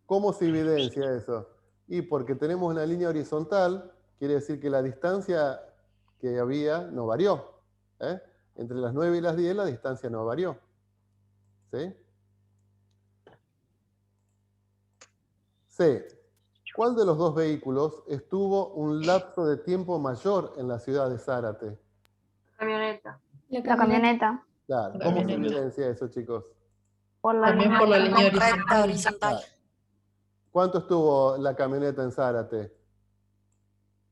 ¿Cómo se evidencia eso? Y porque tenemos una línea horizontal, quiere decir que la distancia que había no varió. Entre las 9 y las 10 la distancia no varió. ¿Sí? C. ¿Cuál de los dos vehículos estuvo un lapso de tiempo mayor en la ciudad de Zárate? Camioneta. La camioneta. Claro. La ¿Cómo se camioneta. evidencia eso, chicos? Por la También línea por la línea horizontal. Recta horizontal. horizontal. ¿Cuánto estuvo la camioneta en Zárate?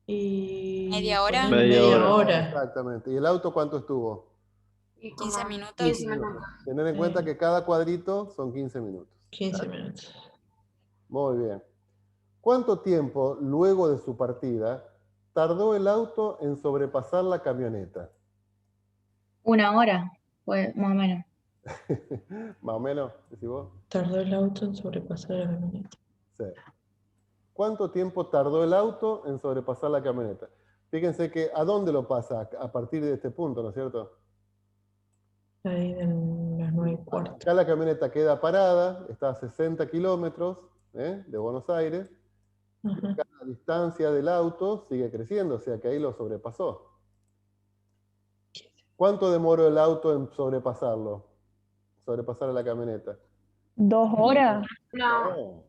Y Media hora. ponele Media media hora. hora. Exactamente. ¿Y el auto cuánto estuvo? Y 15 como minutos. 15 minutos. Tener en cuenta que cada cuadrito son 15 minutos. 15 minutos. Muy bien. ¿Cuánto tiempo luego de su partida tardó el auto en sobrepasar la camioneta? 1 hora, pues, más o menos. Más o menos, decís vos. Tardó el auto en sobrepasar la camioneta. Sí. ¿Cuánto tiempo tardó el auto en sobrepasar la camioneta? Fíjense que ¿a dónde lo pasa? A partir de este punto, ¿no es cierto? Ahí de las 9:15. Acá la camioneta queda parada, está a 60 kilómetros de Buenos Aires. Ajá. Acá la distancia del auto sigue creciendo, o sea que ahí lo sobrepasó. ¿Cuánto demoró el auto en sobrepasarlo? Sobrepasar a la camioneta. 2 horas. No, No,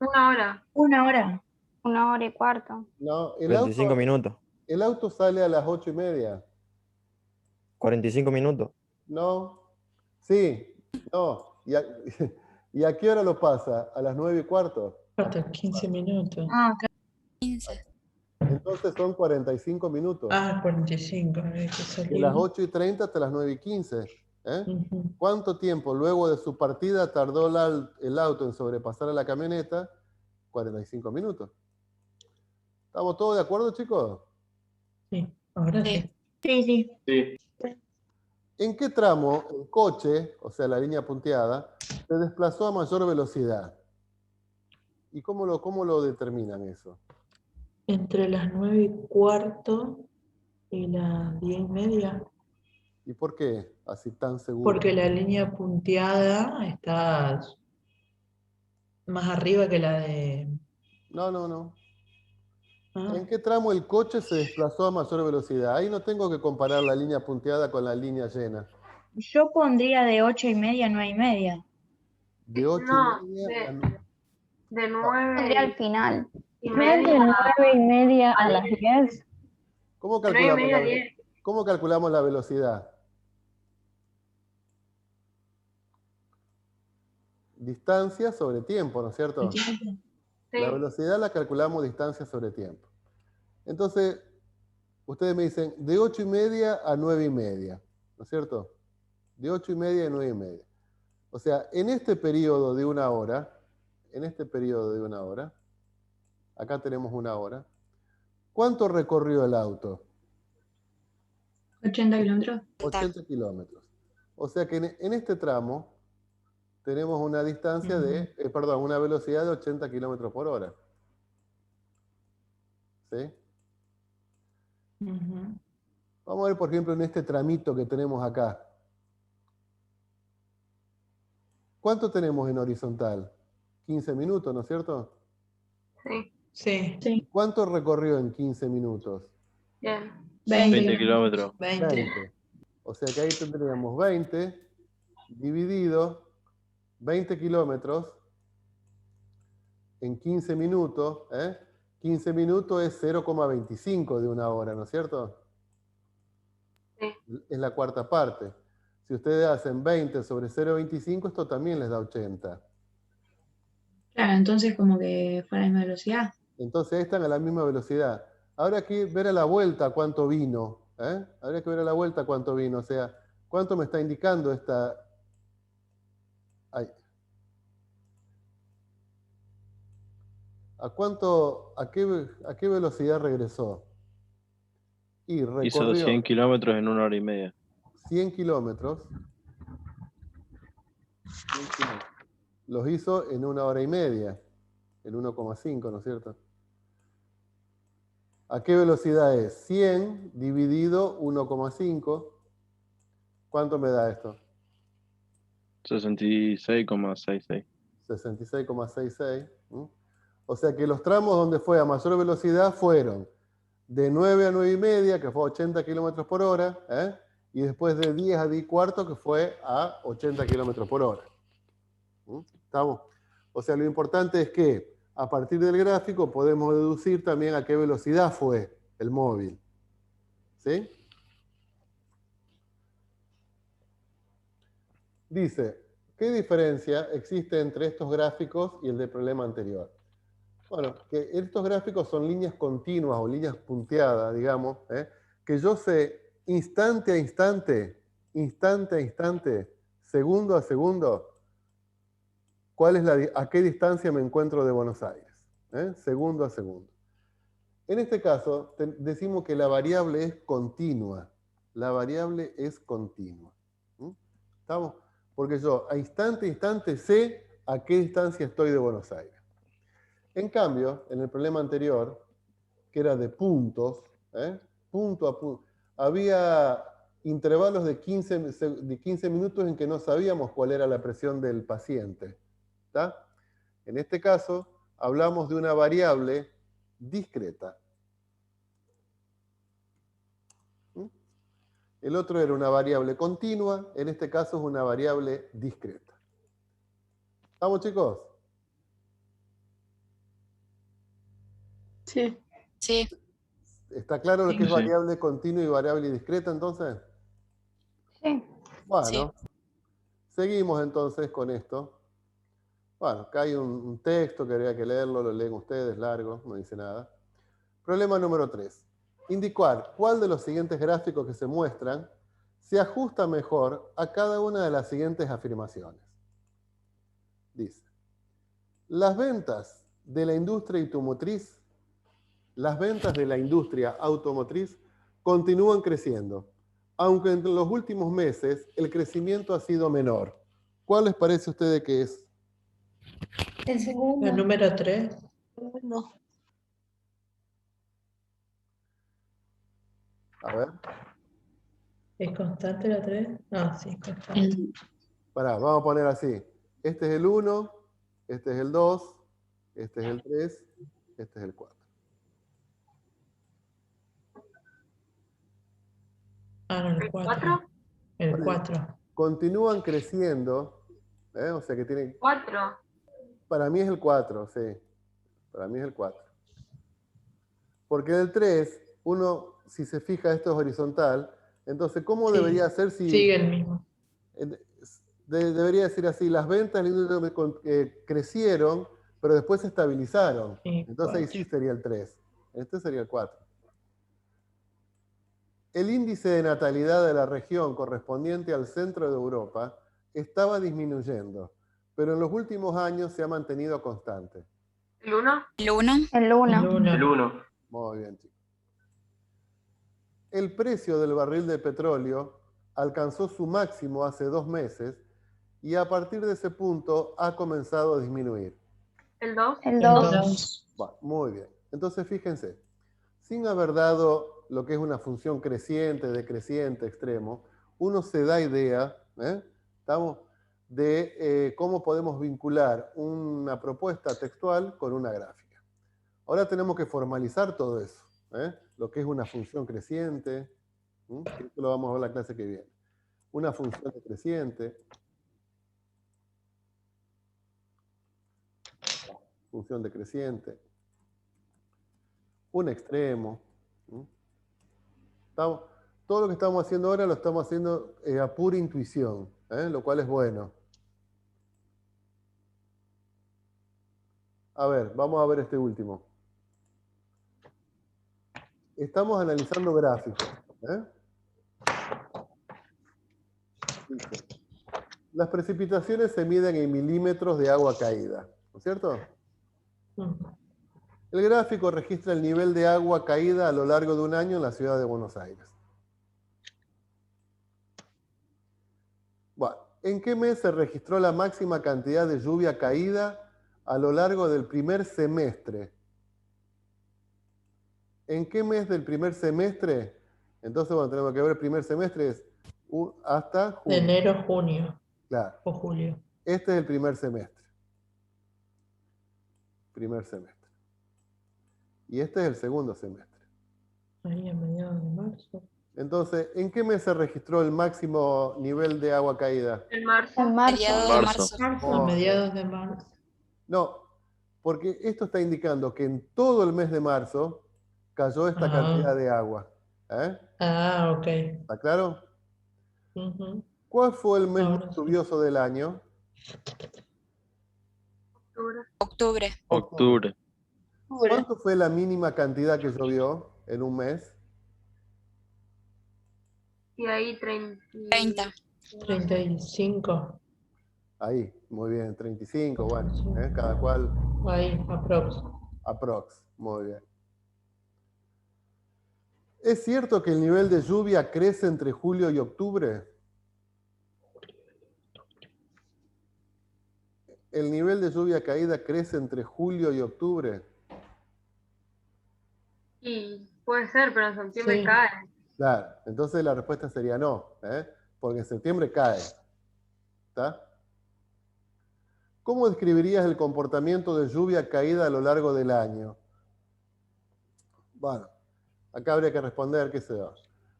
1 hora. 1 hora. 1 hora y cuarto. no, 25 minutos. el auto sale a las 8:30. 45 minutos. No, sí, no. ¿Y a qué hora lo pasa? A las 9:15. Faltan 15 minutos. Ah, claro. 15. Entonces son 45 minutos. 45. Que De salió. las 8:30 hasta las 9:15. Ujú. ¿Cuánto tiempo luego de su partida tardó el auto en sobrepasar a la camioneta? 45 minutos. ¿Estamos todos de acuerdo, chicos? Sí, ahora Sí. sí. Sí, sí. ¿En qué tramo el coche, o sea, la línea punteada, se desplazó a mayor velocidad? ¿Y cómo lo determinan eso? Entre las 9:15 y las 10:30. ¿Y por qué así tan seguro? Porque la línea punteada está más arriba que la de... No. Ah, ¿En qué tramo el coche se desplazó a mayor velocidad? Ahí no tengo que comparar la línea punteada con la línea llena. Yo pondría de 8:30 a 9:30. De 8:30 a... De Pondría al 9 final. y Creo que media. 9:30 a a las 10. ¿Cómo De 9 y calculamos media a la, 10. ¿Cómo calculamos la velocidad? distancia sobre tiempo, ¿no es cierto? Sí. La velocidad la calculamos distancia sobre tiempo. Entonces, ustedes me dicen de 8:30 a 9:30, ¿no es cierto? De 8:30 a 9:30. O sea, en este periodo de una hora, acá tenemos una hora, ¿cuánto recorrió el auto? 80 kilómetros. 80 kilómetros. O sea que en este tramo tenemos una distancia de, una velocidad de 80 kilómetros por hora. ¿Sí? Vamos a ver, por ejemplo, en este tramito que tenemos acá. ¿Cuánto tenemos en horizontal? 15 minutos, ¿no es cierto? Sí. Sí. ¿Cuánto recorrió en 15 minutos? Bien. 20 kilómetros. 20. O sea que ahí tendríamos 20 dividido 20 kilómetros en 15 minutos. 15 minutos es 0,25 de una hora, ¿no es cierto? Sí. Es la cuarta parte. Si ustedes hacen 20 sobre 0,25, esto también les da 80. Claro, entonces como que fue a la misma velocidad. Entonces ahí están a la misma velocidad. Ahora hay que ver a la vuelta cuánto vino. Habría que ver a la vuelta cuánto vino. O sea, cuánto me está indicando esta... Ay. ¿A qué velocidad regresó? Y Hizo recorrió 100 kilómetros en 1 hora y media. 100 kilómetros. Los hizo en 1 hora y media. En 1,5, ¿no es cierto? ¿A qué velocidad es? 100 dividido 1,5. ¿Cuánto me da esto? 66,66. 66,66. O sea que los tramos donde fue a mayor velocidad fueron de 9 a 9:30, que fue a 80 kilómetros por hora, y después de 10 a 10 cuarto, que fue a 80 kilómetros por hora. ¿Estamos? O sea, lo importante es que a partir del gráfico podemos deducir también a qué velocidad fue el móvil. ¿Sí? Dice, ¿qué diferencia existe entre estos gráficos y el del problema anterior? Bueno, que estos gráficos son líneas continuas o líneas punteadas, digamos, que yo sé instante a instante, segundo a segundo, a qué distancia me encuentro de Buenos Aires. Segundo a segundo. En este caso, decimos que la variable es continua. La variable es continua. ¿Estamos? Porque yo a instante sé a qué distancia estoy de Buenos Aires. En cambio, en el problema anterior, que era de puntos, punto a punto, había intervalos de 15 minutos en que no sabíamos cuál era la presión del paciente. ¿Está? En este caso, hablamos de una variable discreta. El otro era una variable continua, en este caso es una variable discreta. ¿Estamos, chicos? Sí. Sí. ¿Está claro lo que es Sí. variable continua y variable discreta entonces? Sí. Bueno, seguimos entonces con esto. Bueno, acá hay un texto que habría que leerlo, lo leen ustedes, largo, no dice nada. Problema número 3. Indicar cuál de los siguientes gráficos que se muestran se ajusta mejor a cada una de las siguientes afirmaciones. Dice, las ventas de la industria automotriz continúan creciendo, aunque en los últimos meses el crecimiento ha sido menor. ¿Cuál les parece a ustedes que es? El segundo. La número 3. No. A ver. ¿Es constante la 3? No, sí, es constante. Pará, vamos a poner así. Este es el 1, este es el 2, este es el 3, este es el 4. Ah, no, el 4. El 4. Continúan creciendo, o sea que tienen... 4. Para mí es el 4, sí. Para mí es el 4. Porque en el 3, uno, si se fija, esto es horizontal. Entonces, ¿cómo Sí, debería ser si... sigue el mismo. debería decir así, las ventas del índice crecieron, pero después se estabilizaron. Sí, Entonces ahí 4. sí sería el 3. Este sería el 4. El índice de natalidad de la región correspondiente al centro de Europa estaba disminuyendo, pero en los últimos años se ha mantenido constante. ¿El 1? El 1. El 1. El 1. Muy bien, chicos. El precio del barril de petróleo alcanzó su máximo hace 2 meses y a partir de ese punto ha comenzado a disminuir. ¿El 2? El El 2. 2. Bueno, muy bien. Entonces, fíjense, sin haber dado lo que es una función creciente, decreciente, extremo, uno se da idea, ¿estamos? De cómo podemos vincular una propuesta textual con una gráfica. Ahora tenemos que formalizar todo eso, lo que es una función creciente, esto lo vamos a ver en la clase que viene. Una función decreciente, función decreciente, un extremo. Todo lo que estamos haciendo ahora lo estamos haciendo a pura intuición, lo cual es bueno. A ver, vamos a ver este último. Estamos analizando gráficos. Dice, las precipitaciones se miden en milímetros de agua caída, ¿no es cierto? El gráfico registra el nivel de agua caída a lo largo de un año en la ciudad de Buenos Aires. Bueno, ¿en qué mes se registró la máxima cantidad de lluvia caída a lo largo del primer semestre? ¿En qué mes del primer semestre? Entonces, bueno, tenemos que ver el primer semestre es hasta De junio. enero a junio Claro. o julio. Este es el primer semestre. Primer semestre. Y este es el segundo semestre. Ahí a mediados de marzo. Entonces, ¿en qué mes se registró el máximo nivel de agua caída? ¿En marzo? En marzo. Mediados de Marzo. marzo. A mediados de marzo. No, porque esto está indicando que en todo el mes de marzo cayó esta cantidad de agua. Ah, ok. ¿Está claro? Ujú. ¿Cuál fue el mes Ahora más sí. lluvioso del año? Octubre. Octubre. ¿Cuánto fue la mínima cantidad que llovió en un mes? Y ahí 30. 30. 35. Ahí, muy bien, 35, bueno, cada cual Ahí, aprox. aprox, muy bien. ¿Es cierto que el nivel de lluvia crece entre julio y octubre? ¿El nivel de lluvia caída crece entre julio y octubre? Y puede ser, pero en septiembre Sí. cae. Claro, entonces la respuesta sería no, porque en septiembre cae. ¿Está? ¿Cómo describirías el comportamiento de lluvia caída a lo largo del año? Bueno, acá habría que responder, qué sé yo.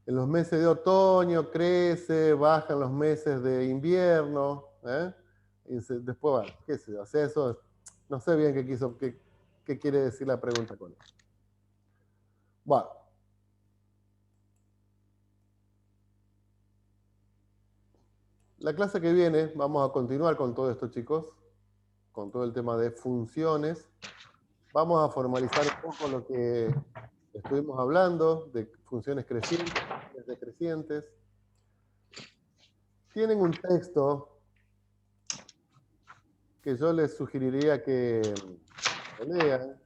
En los meses de otoño crece, baja en los meses de invierno, y después, bueno, qué sé yo. O sea, eso, no sé bien qué quiere decir la pregunta con eso. Bueno. La clase que viene vamos a continuar con todo esto, chicos, con todo el tema de funciones. Vamos a formalizar un poco lo que estuvimos hablando, de funciones crecientes, funciones decrecientes. Tienen un texto que yo les sugeriría que lo lean,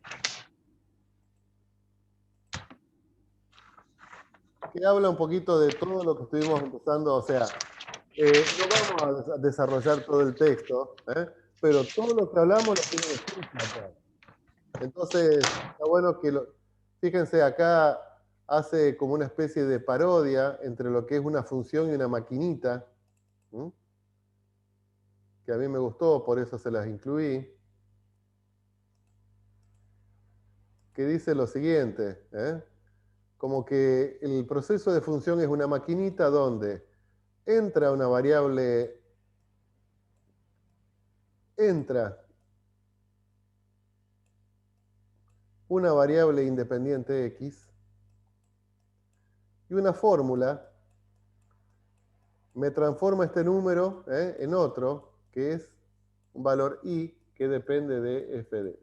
que habla un poquito de todo lo que estuvimos empezando, o sea, no vamos a desarrollar todo el texto, pero todo lo que hablamos lo tienen escrito acá. Entonces, está bueno que fíjense, acá hace como una especie de parodia entre lo que es una función y una maquinita, que a mí me gustó, por eso se las incluí, que dice lo siguiente, como que el proceso de función es una maquinita donde entra una variable, independiente X y una fórmula me transforma este número en otro, que es un valor i que depende de f de x.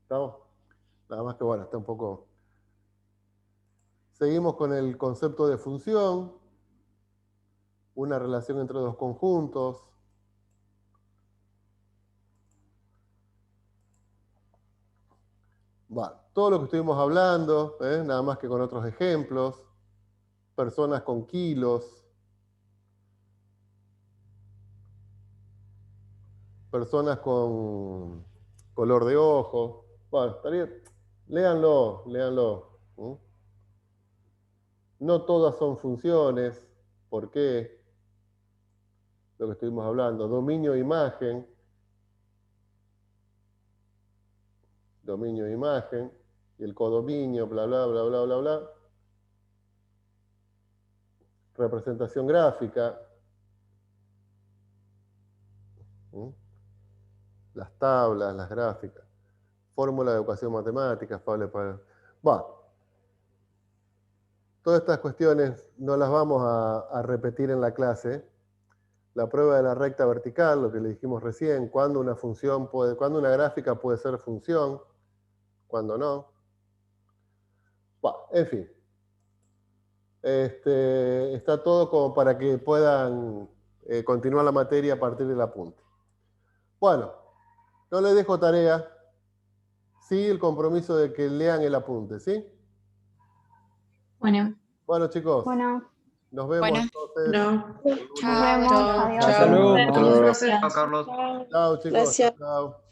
¿Estamos? Nada más que bueno, está un poco... Seguimos con el concepto de función, una relación entre dos conjuntos. Todo lo que estuvimos hablando, nada más que con otros ejemplos. Personas con kilos. Personas con color de ojo. Bueno, estaría... Léanlo, léanlo. No todas son funciones. ¿Por qué? Lo que estuvimos hablando. Dominio de imagen. Dominio de imagen. Y el codominio, bla, bla, bla, bla, bla, bla. Representación gráfica. Las tablas, las gráficas. Fórmula de ecuación matemática. Todas estas cuestiones no las vamos a repetir en la clase. La prueba de la recta vertical, lo que le dijimos recién, cuando una función puede, cuando una gráfica puede ser función, cuando no. En fin. Está todo como para que puedan continuar la materia a partir del apunte. Bueno, no les dejo tarea. Sí, el compromiso de que lean el apunte, ¿sí? Bueno. Bueno, chicos. Bueno. Nos vemos Bueno. entonces. No. Nos vemos. Adiós. Hasta luego. Hasta luego. Gracias. Chao, Carlos. Chao, chicos. Gracias. Chao.